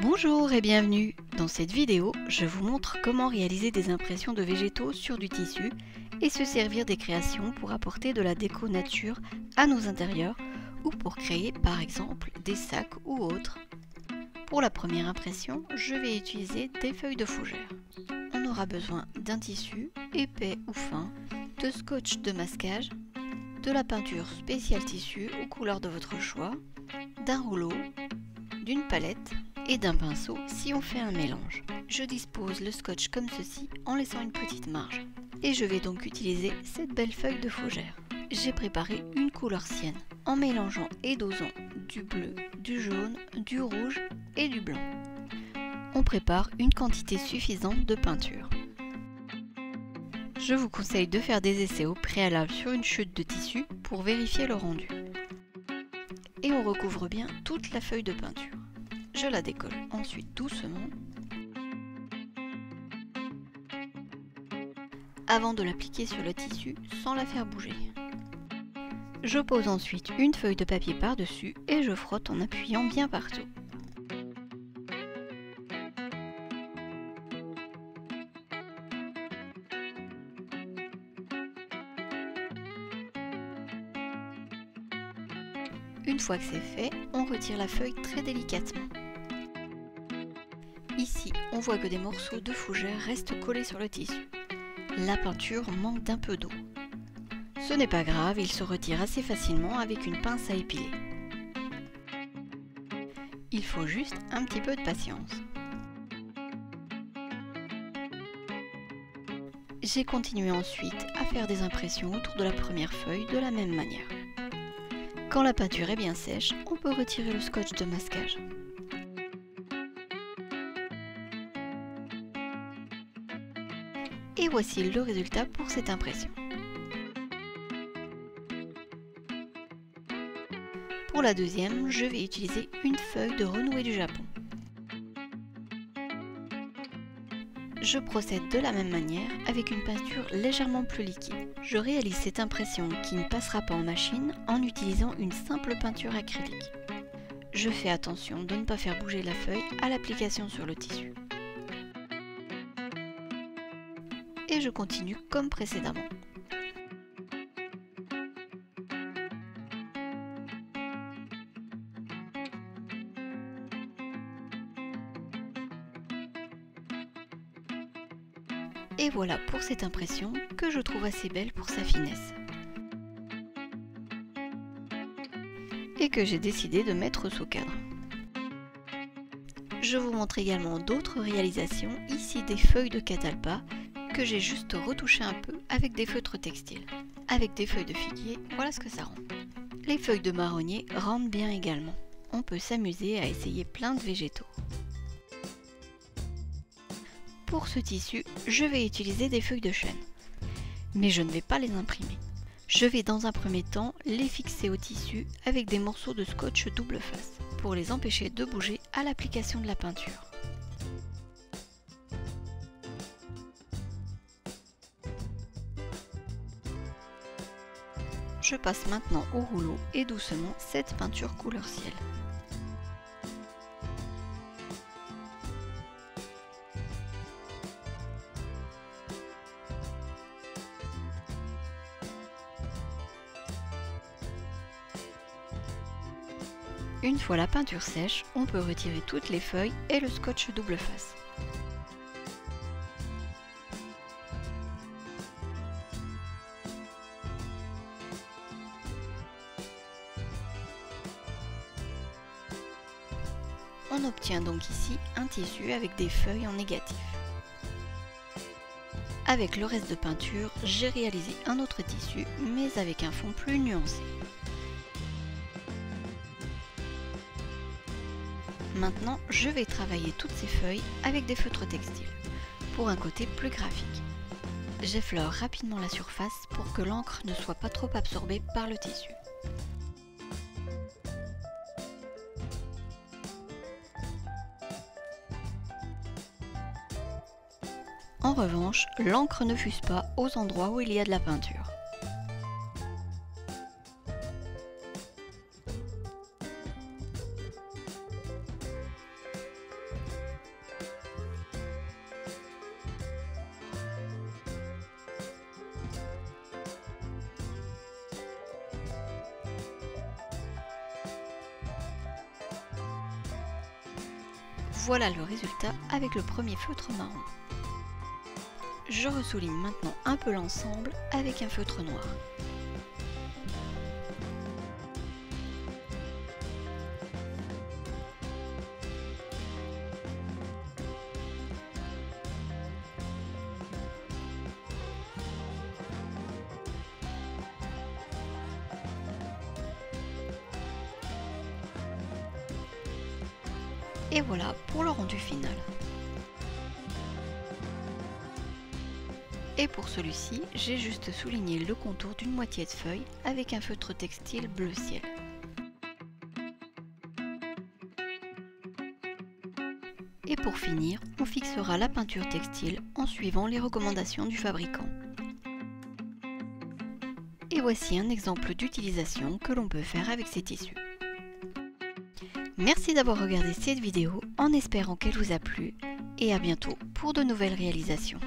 Bonjour et bienvenue. Dans cette vidéo, je vous montre comment réaliser des impressions de végétaux sur du tissu et se servir des créations pour apporter de la déco nature à nos intérieurs ou pour créer par exemple des sacs ou autres. Pour la première impression, je vais utiliser des feuilles de fougère. On aura besoin d'un tissu épais ou fin, de scotch de masquage, de la peinture spéciale tissu aux couleurs de votre choix, d'un rouleau, d'une palette et d'un pinceau si on fait un mélange. Je dispose le scotch comme ceci en laissant une petite marge. Et je vais donc utiliser cette belle feuille de fougère. J'ai préparé une couleur sienne en mélangeant et dosant du bleu, du jaune, du rouge et du blanc. On prépare une quantité suffisante de peinture. Je vous conseille de faire des essais au préalable sur une chute de tissu pour vérifier le rendu. Et on recouvre bien toute la feuille de peinture. Je la décolle ensuite doucement avant de l'appliquer sur le tissu sans la faire bouger. Je pose ensuite une feuille de papier par-dessus et je frotte en appuyant bien partout. Une fois que c'est fait, on retire la feuille très délicatement. Ici, on voit que des morceaux de fougère restent collés sur le tissu. La peinture manque d'un peu d'eau. Ce n'est pas grave, il se retire assez facilement avec une pince à épiler. Il faut juste un petit peu de patience. J'ai continué ensuite à faire des impressions autour de la première feuille de la même manière. Quand la peinture est bien sèche, on peut retirer le scotch de masquage. Et voici le résultat pour cette impression. Pour la deuxième, je vais utiliser une feuille de renouée du Japon. Je procède de la même manière avec une peinture légèrement plus liquide. Je réalise cette impression qui ne passera pas en machine en utilisant une simple peinture acrylique. Je fais attention de ne pas faire bouger la feuille à l'application sur le tissu. Et je continue comme précédemment. Et voilà pour cette impression que je trouve assez belle pour sa finesse. Et que j'ai décidé de mettre sous cadre. Je vous montre également d'autres réalisations, ici des feuilles de catalpa que j'ai juste retouché un peu avec des feutres textiles. Avec des feuilles de figuier, voilà ce que ça rend. Les feuilles de marronnier rendent bien également. On peut s'amuser à essayer plein de végétaux. Pour ce tissu, je vais utiliser des feuilles de chêne. Mais je ne vais pas les imprimer. Je vais dans un premier temps les fixer au tissu avec des morceaux de scotch double face pour les empêcher de bouger à l'application de la peinture. Je passe maintenant au rouleau et doucement cette peinture couleur ciel. Une fois la peinture sèche, on peut retirer toutes les feuilles et le scotch double face. On obtient donc ici un tissu avec des feuilles en négatif. Avec le reste de peinture, j'ai réalisé un autre tissu, mais avec un fond plus nuancé. Maintenant, je vais travailler toutes ces feuilles avec des feutres textiles, pour un côté plus graphique. J'effleure rapidement la surface pour que l'encre ne soit pas trop absorbée par le tissu. En revanche, l'encre ne fuse pas aux endroits où il y a de la peinture. Voilà le résultat avec le premier feutre marron. Je ressouligne maintenant un peu l'ensemble avec un feutre noir. Et voilà pour le rendu final. Et pour celui-ci, j'ai juste souligné le contour d'une moitié de feuille avec un feutre textile bleu ciel. Et pour finir, on fixera la peinture textile en suivant les recommandations du fabricant. Et voici un exemple d'utilisation que l'on peut faire avec ces tissus. Merci d'avoir regardé cette vidéo en espérant qu'elle vous a plu et à bientôt pour de nouvelles réalisations.